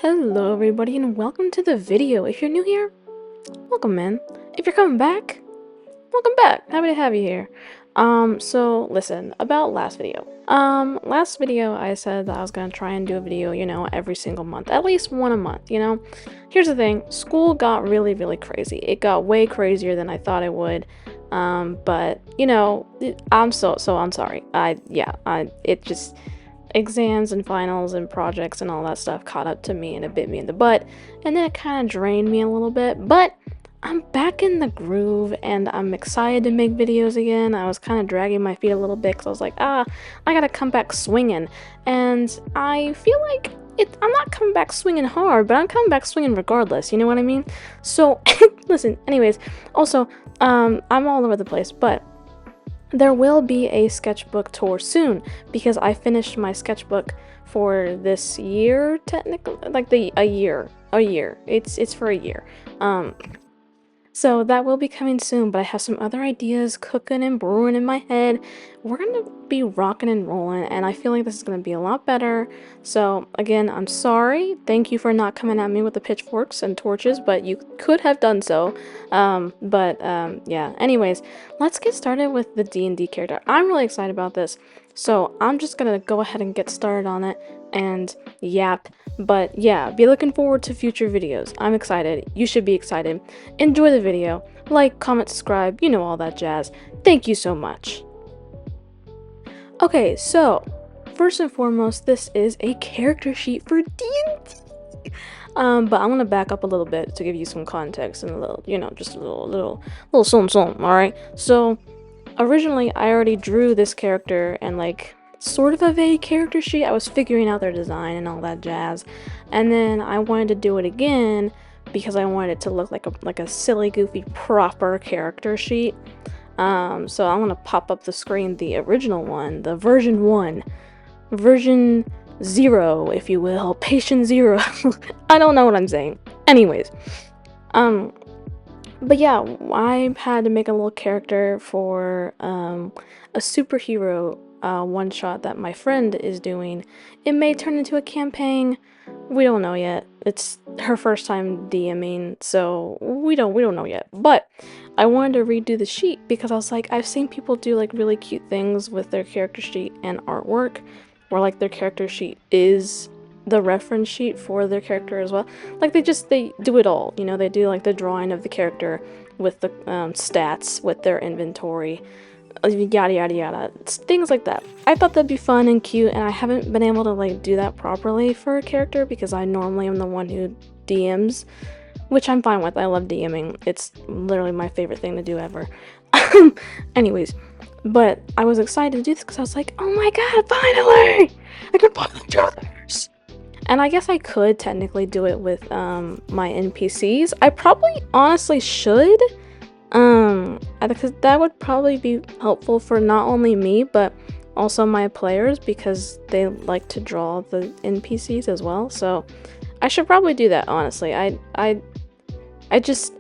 Hello everybody and welcome to the video. If you're new here, welcome man. If you're coming back, welcome back. Happy to have you here. So listen, about last video. Last video I said that I was gonna try and do a video, every single month. At least one a month. Here's the thing, school got really crazy. It got way crazier than I thought it would. But I'm sorry. It just exams and finals and projects and all that stuff caught up to me and it bit me in the butt, and then it kind of drained me a little bit, but I'm back in the groove and I'm excited to make videos again. I was kind of dragging my feet a little bit because I was like, I gotta come back swinging, and I feel like I'm not coming back swinging hard, but I'm coming back swinging regardless, you know what I mean? So listen, anyways, also I'm all over the place, but there will be a sketchbook tour soon because I finished my sketchbook for this year, technically, like a year. It's for a year. So that will be coming soon, but I have some other ideas cooking and brewing in my head. We're gonna be rocking and rolling, and I feel like this is gonna be a lot better. So again, I'm sorry. Thank you for not coming at me with the pitchforks and torches, but you could have done so. Yeah. Anyways, let's get started with the D&D character. I'm really excited about this, so I'm just gonna go ahead and get started on it and yap. But yeah, be looking forward to future videos. I'm excited. You should be excited. Enjoy the video. Like, comment, subscribe, all that jazz. Thank you so much. Okay, so first and foremost, this is a character sheet for D&D. But I'm gonna back up a little bit to give you some context and a little, just a little something, all right? So originally, I already drew this character and like sort of a vague character sheet. I was figuring out their design and all that jazz, and then I wanted to do it again because I wanted it to look like a silly, goofy, proper character sheet. So I'm gonna pop up the screen the original one, the version 1, version 0, if you will, patient 0. I don't know what I'm saying. Anyways, but yeah, I had to make a little character for a superhero one shot that my friend is doing. It may turn into a campaign. We don't know yet. It's her first time DMing, so we don't know yet. But I wanted to redo the sheet because I was like, I've seen people do like really cute things with their character sheet and artwork, where like their character sheet is the reference sheet for their character as well. Like they do it all, they do like the drawing of the character with the stats, with their inventory, yada yada yada, things like that. I thought that'd be fun and cute, and I haven't been able to like do that properly for a character because I normally am the one who DMs, which I'm fine with. I love DMing. It's literally my favorite thing to do ever. Anyways, but I was excited to do this because I was like, oh my god, finally! I can play the others! And I guess I could technically do it with my NPCs. I probably honestly should, because that would probably be helpful for not only me but also my players, because they like to draw the NPCs as well. So I should probably do that, honestly. I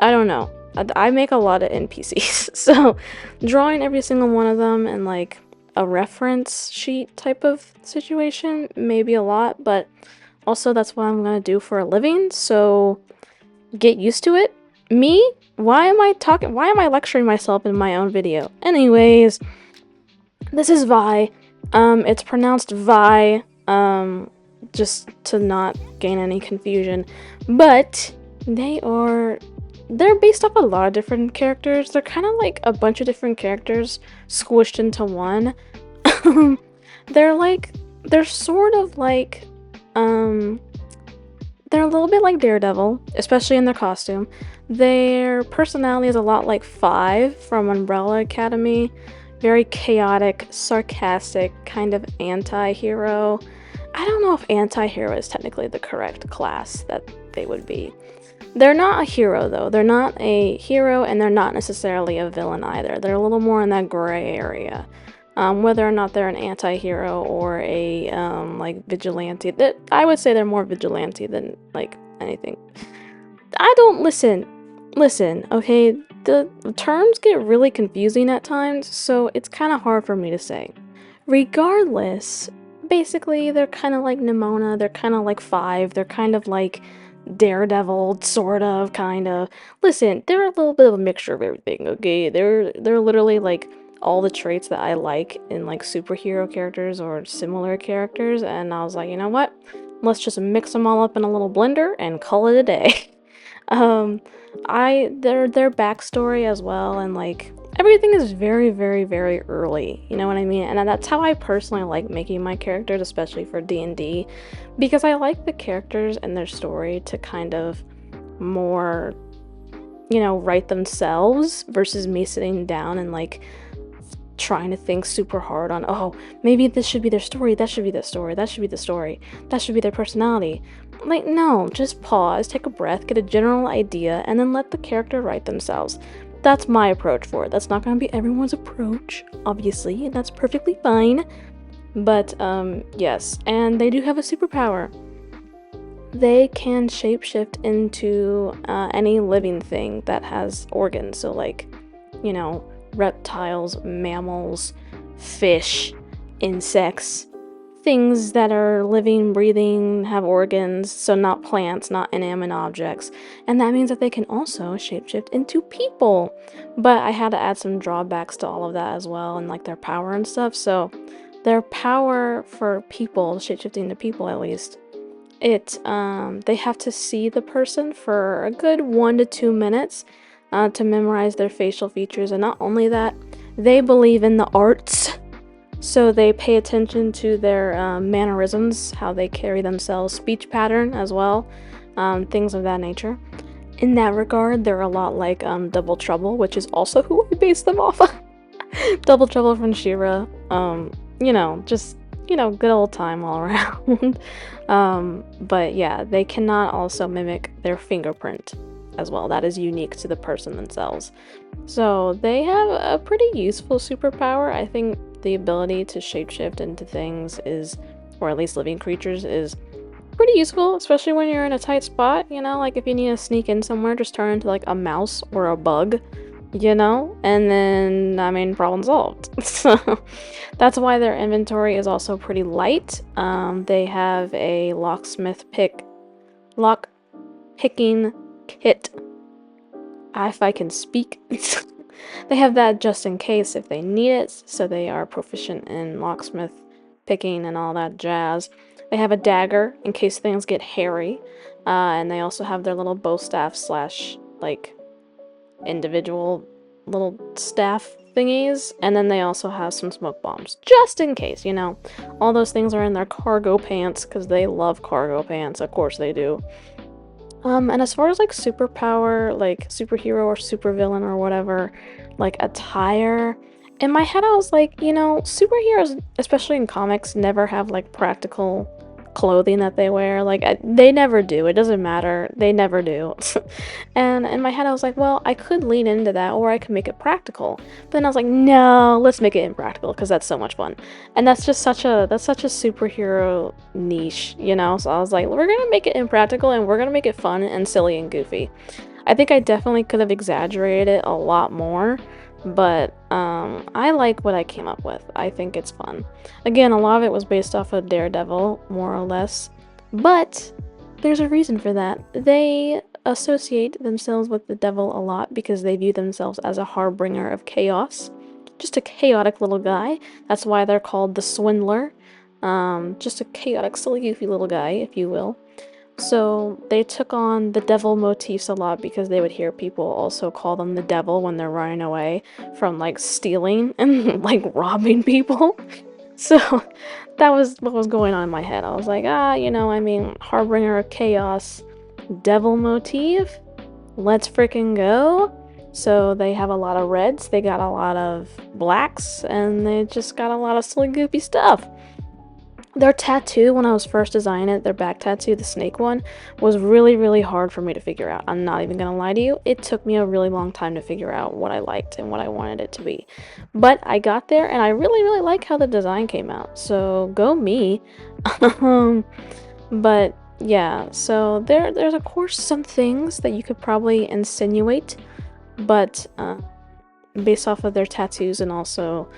don't know. I make a lot of NPCs, so drawing every single one of them in like a reference sheet type of situation may be a lot, but also that's what I'm gonna do for a living, so get used to it. Me? Why am I lecturing myself in my own video? Anyways, this is Vi. It's pronounced Vi, just to not gain any confusion, but they're based off a lot of different characters. They're kind of like a bunch of different characters squished into one. They're sort of like, they're a little bit like Daredevil, especially in their costume. Their personality is a lot like Five from Umbrella Academy. Very chaotic, sarcastic, kind of anti-hero. I don't know if anti-hero is technically the correct class that they would be. They're not a hero, though. They're not a hero, and they're not necessarily a villain either. They're a little more in that gray area. Whether or not they're an anti-hero or a like vigilante, I would say they're more vigilante than like anything. I don't listen, okay? The terms get really confusing at times, so it's kind of hard for me to say. Regardless, basically they're kind of like Nimona, they're kind of like Five, they're kind of like Daredevil, sort of, kind of. Listen, they're a little bit of a mixture of everything, okay? They're literally like all the traits that I like in like superhero characters or similar characters, and I was like, you know what? Let's just mix them all up in a little blender and call it a day. um, their backstory as well, and like everything is very, very, very early. You know what I mean? And that's how I personally like making my characters, especially for D&D, because I like the characters and their story to kind of more, you know, write themselves versus me sitting down and like trying to think super hard on, oh, maybe this should be their story, that should be the story, that should be the story, that should be their personality. Like, no, just pause, take a breath, get a general idea, and then let the character write themselves. That's my approach for it. That's not going to be everyone's approach, obviously, and that's perfectly fine. But, yes, and they do have a superpower. They can shapeshift into any living thing that has organs. So, like, you know, reptiles, mammals, fish, insects, things that are living, breathing, have organs, so not plants, not inanimate objects. And that means that they can also shapeshift into people. But I had to add some drawbacks to all of that as well, and like their power and stuff. So their power for people, shapeshifting to people at least, they have to see the person for a good 1 to 2 minutes to memorize their facial features. And not only that, they believe in the arts, so they pay attention to their mannerisms, how they carry themselves, speech pattern as well, things of that nature. In that regard, they're a lot like Double Trouble, which is also who I based them off of. Double Trouble from She-Ra. You know, just, you know, good old time all around. But yeah, they cannot also mimic their fingerprint as well. That is unique to the person themselves. So they have a pretty useful superpower. I think the ability to shapeshift into things is, or at least living creatures, is pretty useful, especially when you're in a tight spot, you know, like if you need to sneak in somewhere, just turn into like a mouse or a bug, you know, and then, I mean, problem solved. So that's why their inventory is also pretty light. They have a lock picking kit, if I can speak. They have that just in case if they need it, so they are proficient in locksmith picking and all that jazz. They have a dagger in case things get hairy, and they also have their little bow staff slash like individual little staff thingies, and then they also have some smoke bombs just in case, you know. All those things are in their cargo pants because they love cargo pants, of course they do. And as far as like superpower, like superhero or supervillain or whatever, like attire, in my head I was like, you know, superheroes, especially in comics, never have like practical clothing that they wear. Like they never do. It doesn't matter. They never do. And in my head I was like, well, I could lean into that or I could make it practical. But then I was like, no, let's make it impractical because that's so much fun. And that's such a superhero niche, you know? So I was like, we're gonna make it impractical and we're gonna make it fun and silly and goofy. I think I definitely could have exaggerated it a lot more, but I like what I came up with. I think it's fun. Again, a lot of it was based off of Daredevil, more or less, but there's a reason for that. They associate themselves with the devil a lot because they view themselves as a harbinger of chaos. Just a chaotic little guy. That's why they're called the Swindler. Just a chaotic, silly, goofy little guy, if you will. So they took on the devil motifs a lot because they would hear people also call them the devil when they're running away from like stealing and like robbing people. So that was what was going on in my head. I was like, you know, I mean, harbinger of chaos, devil motif, let's freaking go. So they have a lot of reds, they got a lot of blacks, and they just got a lot of silly goofy stuff. Their tattoo, when I was first designing it, their back tattoo, the snake one, was really, really hard for me to figure out. I'm not even gonna lie to you. It took me a really long time to figure out what I liked and what I wanted it to be. But I got there, and I really, really like how the design came out. So, go me. But, yeah. So, there's, of course, some things that you could probably insinuate. But, based off of their tattoos and also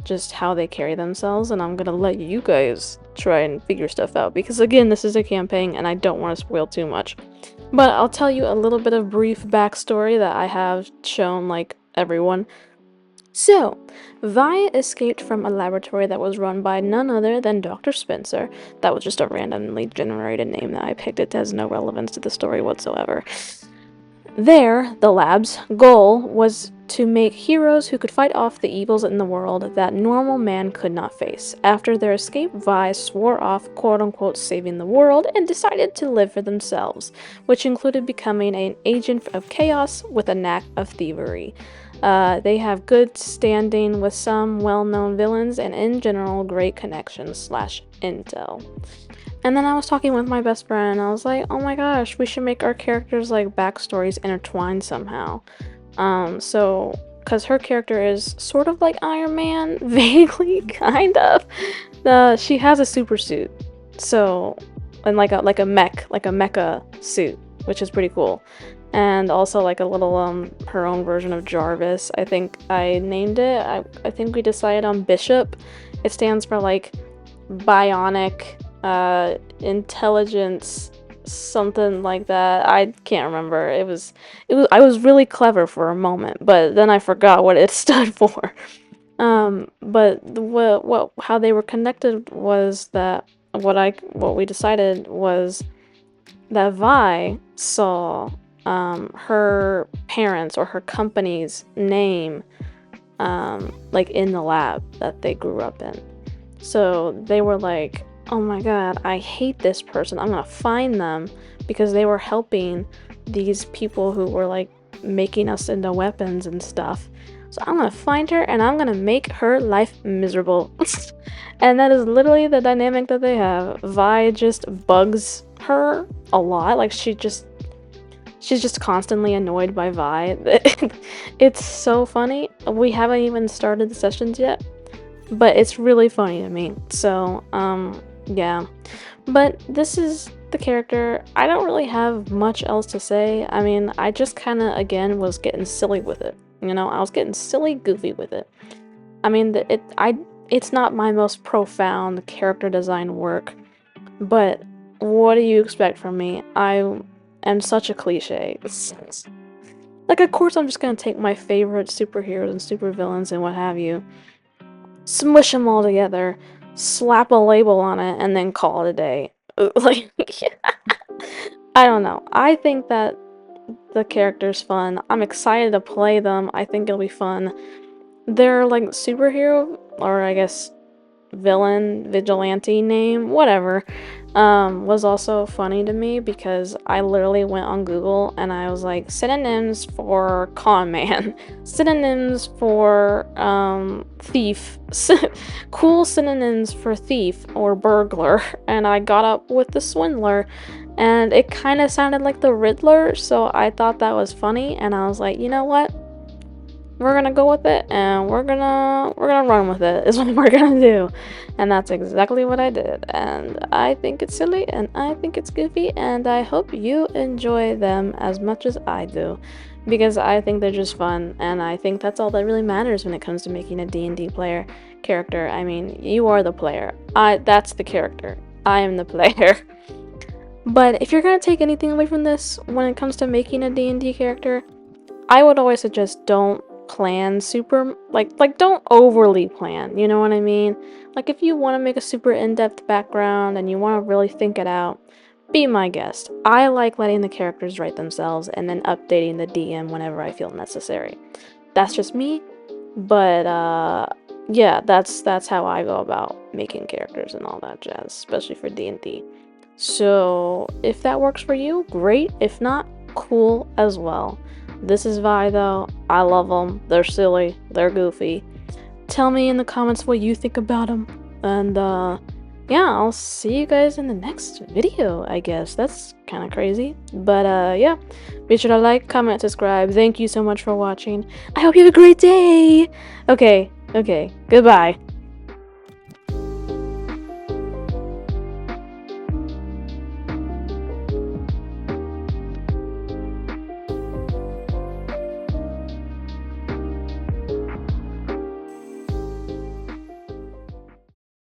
just how they carry themselves, and I'm gonna let you guys try and figure stuff out, because again, this is a campaign and I don't want to spoil too much. But I'll tell you a little bit of brief backstory that I have shown, like, everyone. So, Vi escaped from a laboratory that was run by none other than Dr. Spencer. That was just a randomly generated name that I picked. It has no relevance to the story whatsoever. There, the lab's goal was to make heroes who could fight off the evils in the world that normal man could not face. After their escape, Vi swore off quote-unquote saving the world and decided to live for themselves, which included becoming an agent of chaos with a knack of thievery. They have good standing with some well-known villains and in general great connections / intel. And then I was talking with my best friend, and I was like, oh my gosh, we should make our characters, like, backstories intertwined somehow. Because her character is sort of like Iron Man, vaguely, kind of. She has a super suit, so, and like a mecha suit, which is pretty cool. And also like a little, her own version of Jarvis. I think I named it, I think we decided on Bishop. It stands for, like, bionic, intelligence, something like that. I can't remember. I was really clever for a moment, but then I forgot what it stood for. But how they were connected was that what we decided was that Vi saw her parents or her company's name like in the lab that they grew up in. So they were like, oh my god, I hate this person. I'm gonna find them because they were helping these people who were, like, making us into weapons and stuff. So I'm gonna find her and I'm gonna make her life miserable. And that is literally the dynamic that they have. Vi just bugs her a lot. Like, she's just constantly annoyed by Vi. It's so funny. We haven't even started the sessions yet, but it's really funny to me. So, yeah. But this is the character. I don't really have much else to say. I mean, I just kind of, again, was getting silly with it. You know, I was getting silly, goofy with it. I mean, it's not my most profound character design work, but what do you expect from me? I am such a cliche. Like, of course I'm just gonna take my favorite superheroes and supervillains and what have you, smush them all together, slap a label on it, and then call it a day. Like, I don't know. I think that the character's fun. I'm excited to play them. I think it'll be fun. Their, like, superhero, or I guess villain, vigilante name, whatever, was also funny to me because I literally went on Google and I was like, synonyms for con man, synonyms for thief, cool synonyms for thief or burglar, and I got up with the swindler, and it kind of sounded like the Riddler, so I thought that was funny, and I was like, you know what? We're gonna go with it, and we're gonna run with it, is what we're gonna do. And that's exactly what I did. And I think it's silly, and I think it's goofy, and I hope you enjoy them as much as I do. Because I think they're just fun, and I think that's all that really matters when it comes to making a D&D player character. I mean, you are the player. That's the character. I am the player. But if you're gonna take anything away from this when it comes to making a D&D character, I would always suggest don't plan super, like don't overly plan, you know what I mean? Like, if you want to make a super in-depth background and you want to really think it out, be my guest. I like letting the characters write themselves and then updating the DM whenever I feel necessary. That's just me, but yeah, that's how I go about making characters and all that jazz, especially for D&D. So if that works for you, great. If not, cool as well. This is Vi, though. I love them. They're silly. They're goofy. Tell me in the comments what you think about them. And, yeah, I'll see you guys in the next video, I guess. That's kind of crazy. But, yeah. Be sure to like, comment, subscribe. Thank you so much for watching. I hope you have a great day! Okay. Goodbye.